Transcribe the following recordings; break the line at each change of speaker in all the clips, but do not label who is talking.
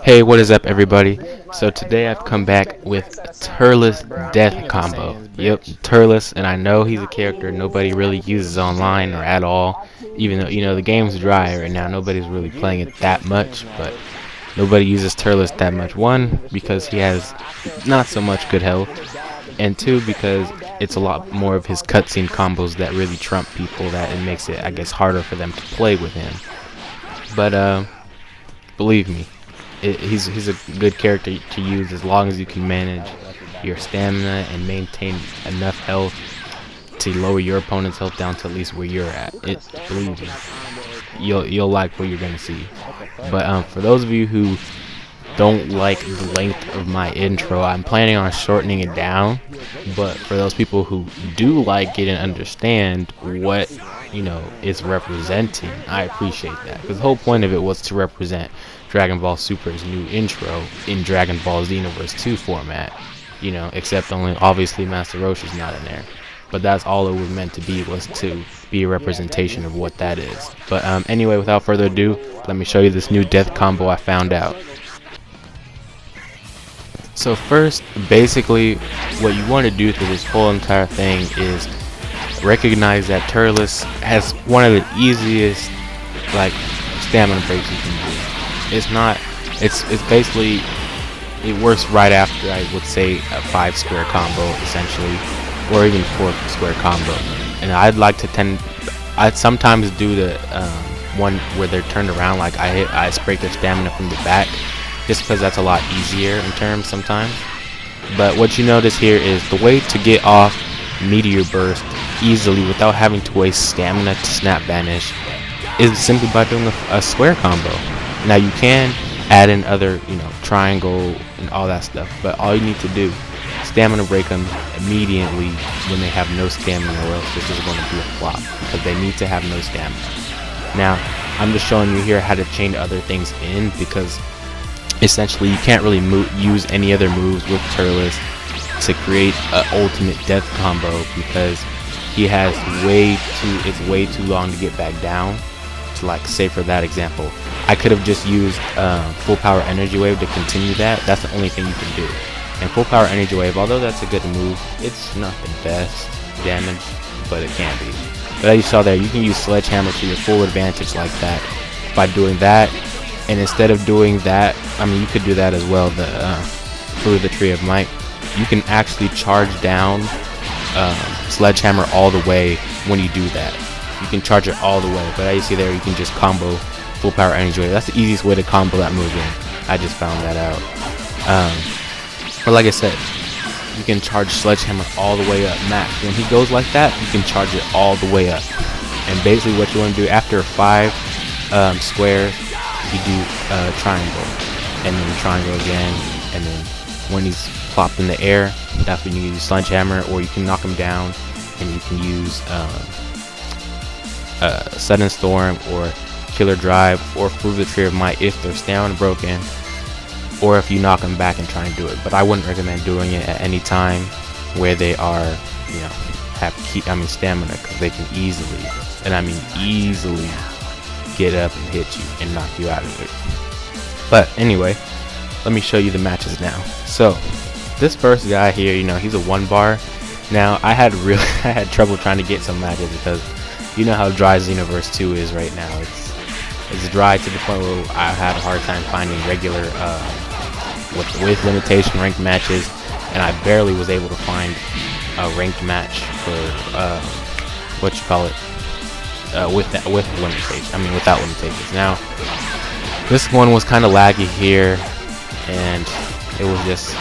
Hey, what is up, everybody? So today I've come back with Turles Death Combo. Yep, Turles, and I know he's a character nobody really uses online or at all. Even though the game's dry right now, nobody's really playing it that much. But nobody uses Turles that much. One, because he has not so much good health, and two, because it's a lot more of his cutscene combos that really trump people. That it makes it, I guess, harder for them to play with him. But believe me, he's a good character to use as long as you can manage your stamina and maintain enough health to lower your opponent's health down to at least where you're at. Believe me, you'll like what you're gonna see. But for those of you who don't like the length of my intro, I'm planning on shortening it down. But for those people who do like it and understand what it's representing, I appreciate that, because the whole point of it was to represent Dragon Ball Super's new intro in Dragon Ball Xenoverse 2 format. Except only obviously Master Roshi's not in there. But that's all it was meant to be, was to be a representation of what that is. But anyway, without further ado, let me show you this new death combo I found out. So first, basically, what you want to do through this whole entire thing is recognize that Turles has one of the easiest, like, stamina breaks you can do. It's basically, it works right after, I would say, a 5 square combo, essentially, or even 4 square combo. And I'd sometimes do the one where they're turned around, like I break their stamina from the back, just because that's a lot easier in terms sometimes. But what you notice here is the way to get off Meteor Burst easily without having to waste stamina to snap banish is simply by doing a square combo. Now you can add in other, triangle and all that stuff, but all you need to do, stamina break them immediately when they have no stamina, or else this is going to be a flop, because they need to have no stamina. Now, I'm just showing you here how to chain other things in, because essentially you can't really use any other moves with Turles to create an ultimate death combo, because he has it's way too long to get back down. To, like, say for that example, I could have just used full power energy wave to continue that. That's the only thing you can do. And full power energy wave, although that's a good move, it's not the best damage, but it can be. But as you saw there, you can use sledgehammer to your full advantage like that by doing that. And instead of doing that, I mean, you could do that as well, through the Tree of Might. You can actually charge down sledgehammer all the way when you do that. You can charge it all the way, but as you see there, you can just combo full power energy wave. That's the easiest way to combo that move in. I just found that out. But like I said, you can charge sledgehammer all the way up max. When he goes like that, you can charge it all the way up. And basically what you want to do after 5 squares, you do triangle, and then triangle again, and then when he's plopped in the air, that's when you use sledgehammer, or you can knock him down, and you can use sudden storm or killer drive, or prove the Tree of Might if they're stamina broken, or if you knock them back and try and do it. But I wouldn't recommend doing it at any time where they are, have stamina, because they can easily, and I mean easily, get up and hit you and knock you out of it. But anyway, let me show you the matches now. So this first guy here, he's a 1 bar. Now I had trouble trying to get some matches, because you know how dry Xenoverse 2 is right now. It's dry to the point where I had a hard time finding regular with limitation ranked matches, and I barely was able to find a ranked match for with limitation. I mean, without limitations. Now this one was kind of laggy here, and it was just,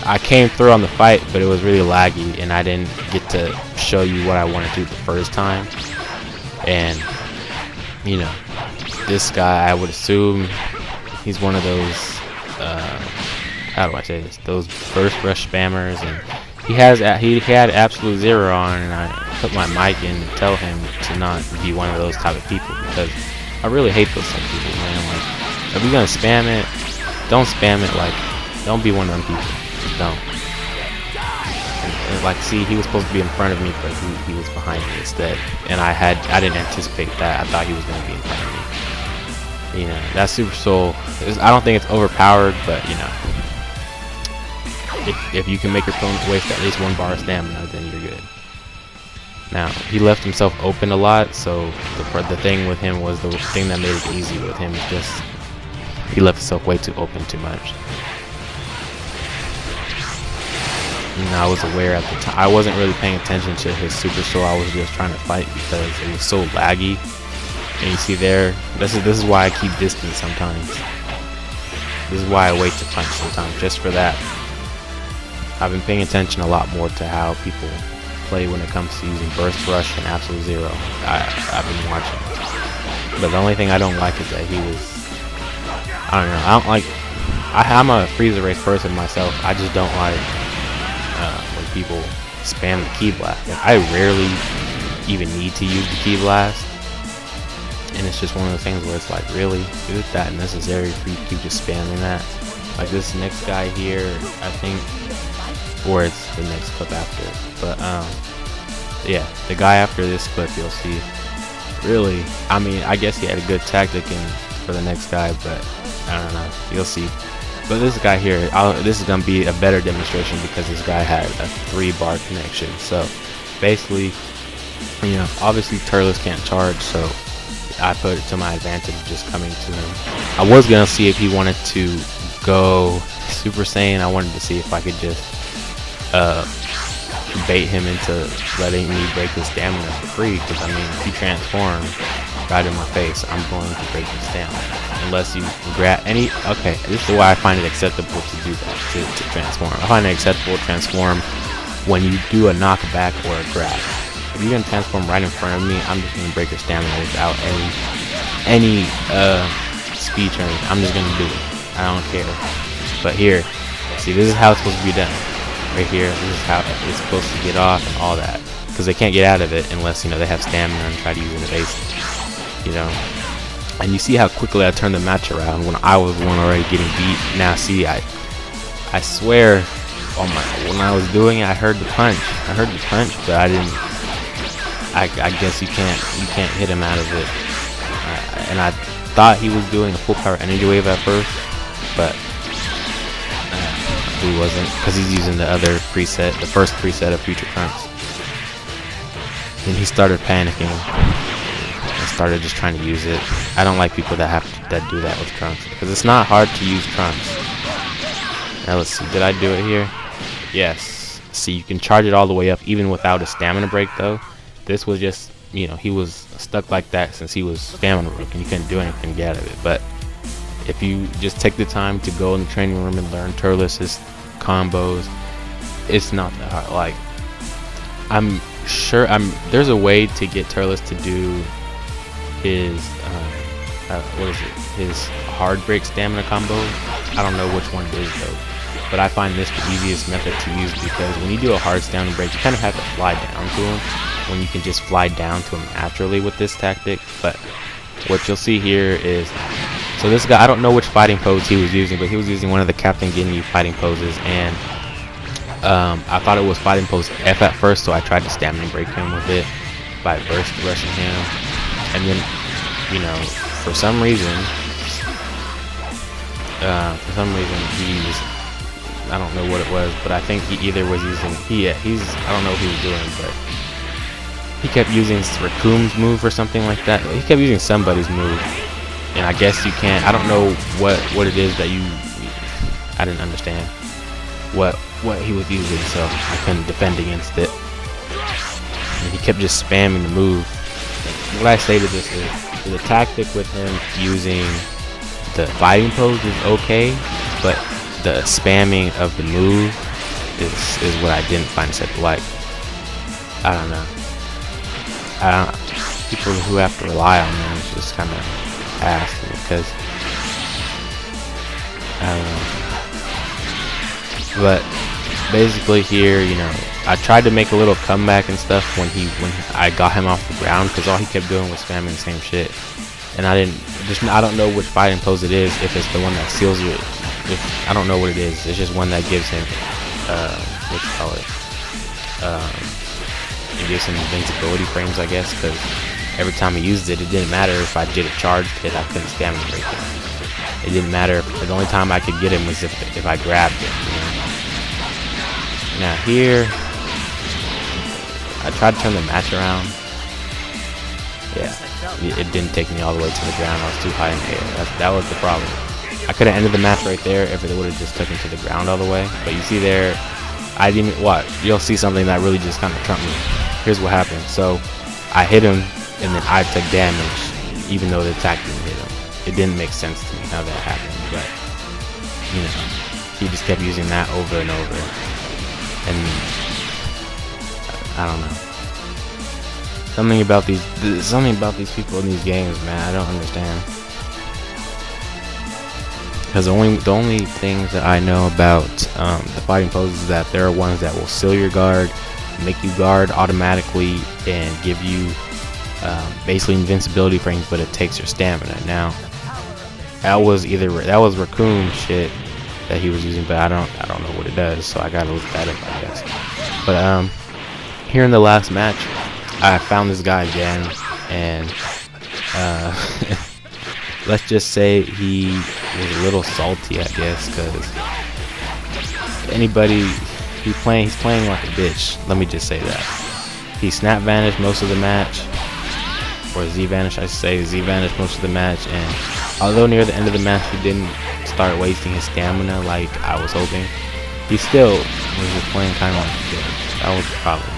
I came through on the fight, but it was really laggy, and I didn't get to show you what I wanted to do the first time. And this guy, I would assume he's one of those how do I say this, those burst rush spammers, and he had absolute zero on, and I put my mic in to tell him to not be one of those type of people, because I really hate those type of people, man. Like, if you're gonna spam it, don't spam it. Like, don't be one of them people. Just don't. And like, see, he was supposed to be in front of me, but he was behind me instead, and I didn't anticipate that. I thought he was gonna be in front of me. You know, that Super Soul is, I don't think it's overpowered, but you know, if you can make your opponent waste at least 1 bar of stamina, then you're good. Now, he left himself open a lot, so the thing with him was, the thing that made it easy with him is just he left himself way too open too much. And I was aware at the time, I wasn't really paying attention to his Super Soul. I was just trying to fight because it was so laggy. And you see there, this is why I keep distance sometimes. This is why I wait to punch sometimes, just for that. I've been paying attention a lot more to how people play when it comes to using Burst Rush and Absolute Zero. I've been watching. But the only thing I don't like is that he was, I don't know, I don't like, I'm a Freezer Race person myself. I just don't like when people spam the Ki Blast. Like, I rarely even need to use the Ki Blast. And it's just one of the things where it's like, really? Is it that necessary for you to keep just spamming that? Like this next guy here, I think, or it's the next clip after. But yeah, the guy after this clip, you'll see. Really, I mean, I guess he had a good tactic for the next guy, but I don't know. You'll see. But this guy here, this is gonna be a better demonstration because this guy had a 3-bar connection. So basically, you know, obviously Turles can't charge, so I put it to my advantage just coming to him. I was gonna see if he wanted to go Super Saiyan. I wanted to see if I could just bait him into letting me break his stamina for free, because I mean, if he transforms right in my face, I'm going to break his stamina. Unless you grab any, okay, this is why I find it acceptable to do that, to transform. I find it acceptable to transform when you do a knockback or a grab. If you're gonna transform right in front of me, I'm just gonna break your stamina without any speech or anything. I'm just gonna do it. I don't care. But here, see, this is how it's supposed to be done. Right here, this is how it's supposed to get off and all that. Because they can't get out of it unless, you know, they have stamina and try to use an evasive. You know. And you see how quickly I turned the match around when I was the one already getting beat. Now see, I swear, when I was doing it, I heard the punch. But I didn't. I guess you can't hit him out of it. And I thought he was doing a full power energy wave at first, but he wasn't, because he's using the other preset, the first preset of Future Trunks. And he started panicking. I started just trying to use it. I don't like people that do that with Trunks, because it's not hard to use Trunks. Now let's see, did I do it here? Yes. See, you can charge it all the way up even without a stamina break though. This was just, you know, he was stuck like that since he was stamina broken. You couldn't do anything to get out of it. But if you just take the time to go in the training room and learn Turles' combos, it's not that hard. Like, I'm sure there's a way to get Turles to do his his hard break stamina combo. I don't know which one it is though, but I find this the easiest method to use, because when you do a hard stamina break, you kind of have to fly down to him, when you can just fly down to him naturally with this tactic. But what you'll see here is, so this guy, I don't know which fighting pose he was using, but he was using one of the Captain Ginyu fighting poses, and I thought it was fighting pose F at first, so I tried to stamina break him with it by burst rushing him. And then, you know, for some reason he's, I don't know what it was, but I think he either was using, I don't know what he was doing, but he kept using Rakum's move or something like that. He kept using somebody's move, and I guess you can't, I don't know what it is that I didn't understand what he was using, so I couldn't defend against it. And he kept just spamming the move. What I say to this is, the tactic with him using the fighting pose is okay, but the spamming of the move is what I didn't find acceptable. Like, I don't know. People who have to rely on them is just kind of ass, because I don't know. But basically here, you know, I tried to make a little comeback and stuff when I got him off the ground, because all he kept doing was spamming the same shit. And I don't know which fighting pose it is, if it's the one that seals you. I don't know what it is. It's just one that gives him, what you call it? It gives him invincibility frames, I guess, because every time he used it, it didn't matter if I did a charged hit, I couldn't stamina break him. It didn't matter. The only time I could get him was if I grabbed it. You know? Now here, I tried to turn the match around. Yeah, it didn't take me all the way to the ground. I was too high in the air. That was the problem. I could have ended the match right there if it would have just took me to the ground all the way. But you see there, I didn't. What? You'll see something that really just kind of trumped me. Here's what happened. So I hit him, and then I took damage, even though the attack didn't hit him. It didn't make sense to me how that happened, but you know, he just kept using that over and over, and I don't know. Something about these people in these games, man. I don't understand. Because the only things that I know about the fighting poses is that there are ones that will seal your guard, make you guard automatically, and give you basically invincibility frames, but it takes your stamina. Now, that was raccoon shit that he was using, but I don't know what it does, so I gotta look that up, I guess. But here in the last match, I found this guy again, and let's just say he was a little salty, I guess, because he's playing like a bitch. Let me just say that. He snap vanished most of the match, or Z vanished, I should say. Z vanished most of the match, and although near the end of the match he didn't start wasting his stamina like I was hoping, he still was just playing kind of like a bitch. That was the problem.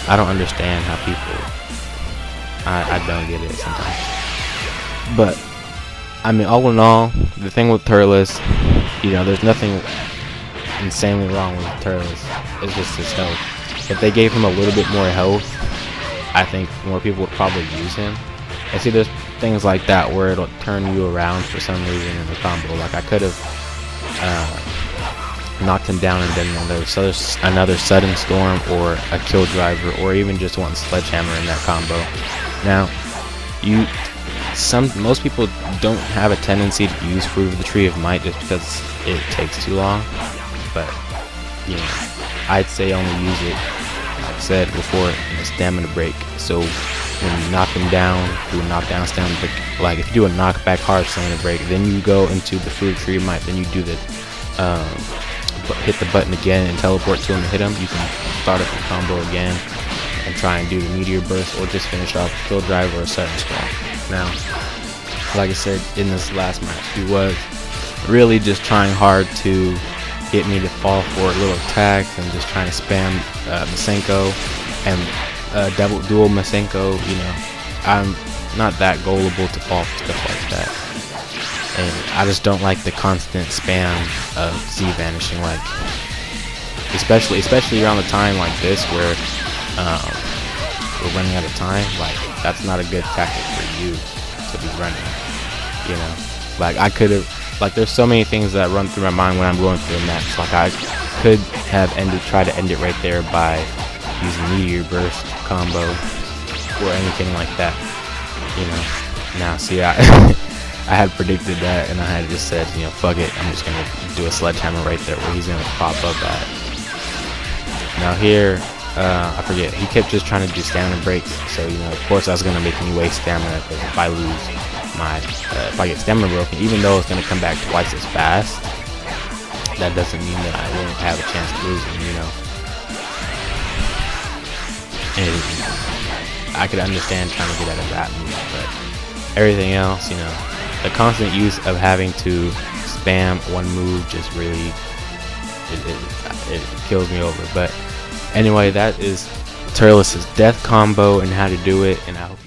I don't understand how people. I don't get it sometimes. But I mean, all in all, the thing with Turles, you know, there's nothing insanely wrong with Turles. It's just his health. If they gave him a little bit more health, I think more people would probably use him. And see, there's things like that where it'll turn you around for some reason in the combo. Like I could have knocked him down and done another sudden storm or a kill driver, or even just one sledgehammer in that combo. Now, most people don't have a tendency to use Fruit of the Tree of Might just because it takes too long. But you know, I'd say only use it, like I said before, in a stamina break. So when you knock him down, do a knockdown stamina break. Like if you do a knockback hard stamina break, then you go into the Fruit of the Tree of Might, then you do the hit the button again and teleport to him and hit him. You can start up the combo again and try and do the meteor burst, or just finish off a kill drive or a sudden storm. Now, like I said in this last match, he was really just trying hard to get me to fall for little attacks and just trying to spam Masenko and dual Masenko. You know, I'm not that gullible to fall for stuff like that. And I just don't like the constant spam of Z vanishing, like especially around the time like this where we're running out of time. Like that's not a good tactic for you to be running. You know, like I could have, like there's so many things that run through my mind when I'm going through a match. Like I could have tried to end it right there by using meteor burst combo or anything like that. You know, now see I had predicted that, and I had just said, you know, fuck it, I'm just gonna do a sledgehammer right there where he's gonna pop up at. Now here, I forget, he kept just trying to do stamina breaks, so you know, of course that's gonna make me waste stamina, because if I lose if I get stamina broken, even though it's gonna come back twice as fast, that doesn't mean that I won't have a chance of losing, you know. And I could understand trying to get out of that move, but everything else, you know, the constant use of having to spam one move just really it kills me over. But anyway, that is Turles' death combo and how to do it, and I hope